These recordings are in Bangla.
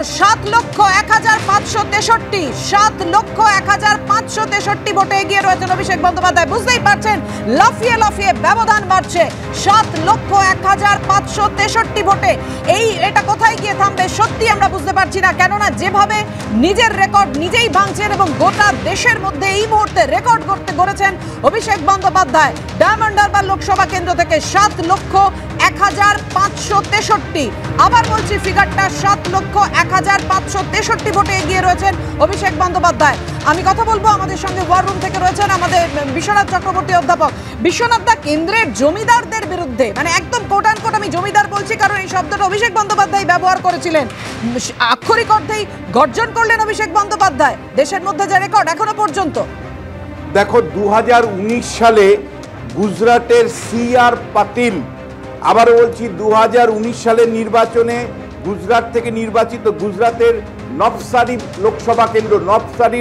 নম্বর 7,01,563 7,01,563 ভোটে এগিয়ে রয়েছেন অভিষেক বন্দ্যোপাধ্যায়। বুঝতেই পারছেন লাফিয়ে লাফিয়ে ব্যবধান বাড়ছে। 7,01,563 ভোটে এটা কোথায় গিয়ে থামবে সত্যি আমরা বুঝতে পারছি না, কেননা যেভাবে নিজের রেকর্ড নিজেই ভাঙছেন এবং গোটা দেশের মধ্যে এই মুহূর্তে রেকর্ড গড়েছেন অভিষেক বন্দ্যোপাধ্যায়। ডায়মন্ড হারবার লোকসভা কেন্দ্র থেকে 7,01,563, আবার বলছি ফিগারটা 7,01,563 ভোটে এগিয়ে রয়েছেন অভিষেক বন্দ্যোপাধ্যায়। আমি কথা বলবো, আমাদের সঙ্গে ওয়ার রুম থেকে রয়েছেন আমাদের বিশ্বনাথ চক্রবর্তী অধ্যাপক। বিশ্বনাথ দা, কেন্দ্রের জমিদারদের বিরুদ্ধে, মানে একদম কোট অ্যান্ড কোট আমি জমিদার বলছি কারণ এই শব্দটা অভিষেক বন্দ্যোপাধ্যায় ব্যবহার করেছিলেন, আক্ষরিক অর্থেই গর্জন করলেন অভিষেক বন্দ্যোপাধ্যায়। দেশের মধ্যে যে রেকর্ড এখনো পর্যন্ত, দেখো 2019 সালে গুজরাটের সিআর পাটিল, আবারও বলছি 2019 সালের নির্বাচনে গুজরাট থেকে নির্বাচিত, গুজরাটের নবসারি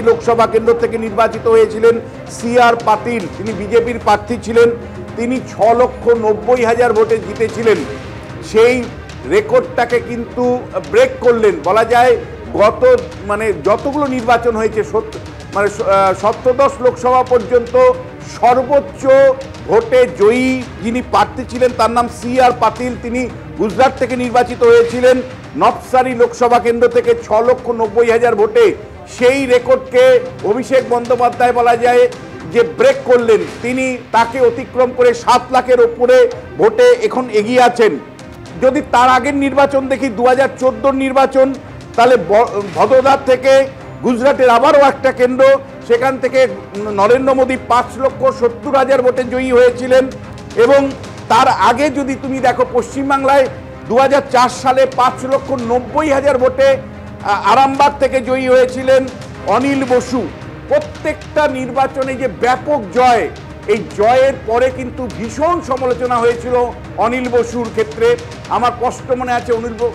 লোকসভা কেন্দ্র থেকে নির্বাচিত হয়েছিলেন সিআর পাটিল। তিনি বিজেপির প্রার্থী ছিলেন। তিনি 6,90,000 ভোটে জিতেছিলেন। সেই রেকর্ডটাকে কিন্তু ব্রেক করলেন বলা যায়। গত যতগুলো নির্বাচন হয়েছে 17 লোকসভা পর্যন্ত সর্বোচ্চ ভোটে জয়ী যিনি প্রার্থী ছিলেন তার নাম সিআর পাটিল। তিনি গুজরাট থেকে নির্বাচিত হয়েছিলেন নবসারি লোকসভা কেন্দ্র থেকে 6,90,000 ভোটে। সেই রেকর্ডকে অভিষেক বন্দ্যোপাধ্যায় বলা যায় যে ব্রেক করলেন। তিনি তাকে অতিক্রম করে 7 লাখের ওপরে ভোটে এখন এগিয়ে আছেন। যদি তার আগের নির্বাচন দেখি 2014 নির্বাচন, তাহলে ভদোদার থেকে গুজরাটের আবারও একটা কেন্দ্র, সেখান থেকে নরেন্দ্র মোদী 5,70,000 ভোটে জয়ী হয়েছিলেন। এবং তার আগে যদি তুমি দেখো পশ্চিমবাংলায় 2004 সালে 5,90,000 ভোটে আরামবাগ থেকে জয়ী হয়েছিলেন অনিল বসু। প্রত্যেকটা নির্বাচনে যে ব্যাপক জয়, এই জয়ের পরে কিন্তু ভীষণ সমালোচনা হয়েছিল অনিল বসুর ক্ষেত্রে। আমার স্পষ্ট মনে আছে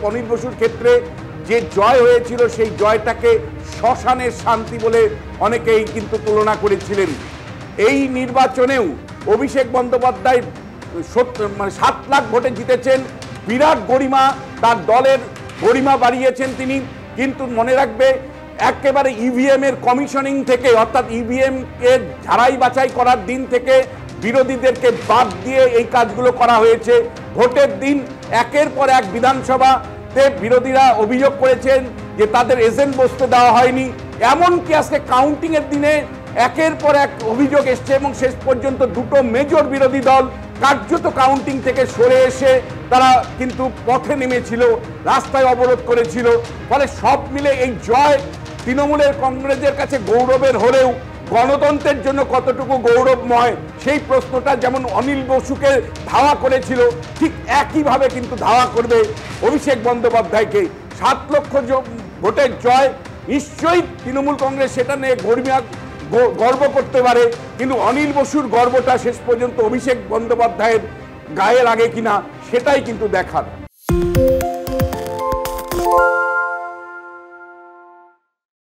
অনিল বসুর ক্ষেত্রে যে জয় হয়েছিল সেই জয়টাকে শ্মশানের শান্তি বলে অনেকেই কিন্তু তুলনা করেছিলেন। এই নির্বাচনেও অভিষেক বন্দ্যোপাধ্যায় 7 লাখ ভোটে জিতেছেন। বিরাট গরিমা, তার দলের গরিমা বাড়িয়েছেন তিনি। কিন্তু মনে রাখবে, একেবারে ইভিএম এর কমিশনিং থেকে, অর্থাৎ ইভিএম কে ঝাড়াই বাছাই করার দিন থেকে বিরোধীদেরকে বাদ দিয়ে এই কাজগুলো করা হয়েছে। ভোটের দিন একের পর এক বিধানসভাতে বিরোধীরা অভিযোগ করেছেন যে তাদের এজেন্ট বসতে দেওয়া হয়নি। এমনকি আজকে কাউন্টিং এর দিনে একের পর এক অভিযোগ এসছে এবং শেষ পর্যন্ত 2টো মেজর বিরোধী দল কার্যত কাউন্টিং থেকে সরে এসে তারা কিন্তু পথে নেমেছিল, রাস্তায় অবরোধ করেছিল। ফলে সব মিলে এই জয় তৃণমূলের কংগ্রেসের কাছে গৌরবের হলেও গণতন্ত্রের জন্য কতটুকু গৌরবময় সেই প্রশ্নটা যেমন অনিল বসুকে ধাওয়া করেছিল, ঠিক একইভাবে কিন্তু ধাওয়া করবে অভিষেক বন্দ্যোপাধ্যায়কে। 7 লক্ষ ভোটের জয়, নিশ্চয়ই তৃণমূল কংগ্রেস সেটা নিয়ে গর্ব করতে পারে, কিন্তু অনিল বসুর গর্বটা শেষ পর্যন্ত অভিষেক বন্দ্যোপাধ্যায়ের গায়ে লাগে কিনা সেটাই কিন্তু দেখার।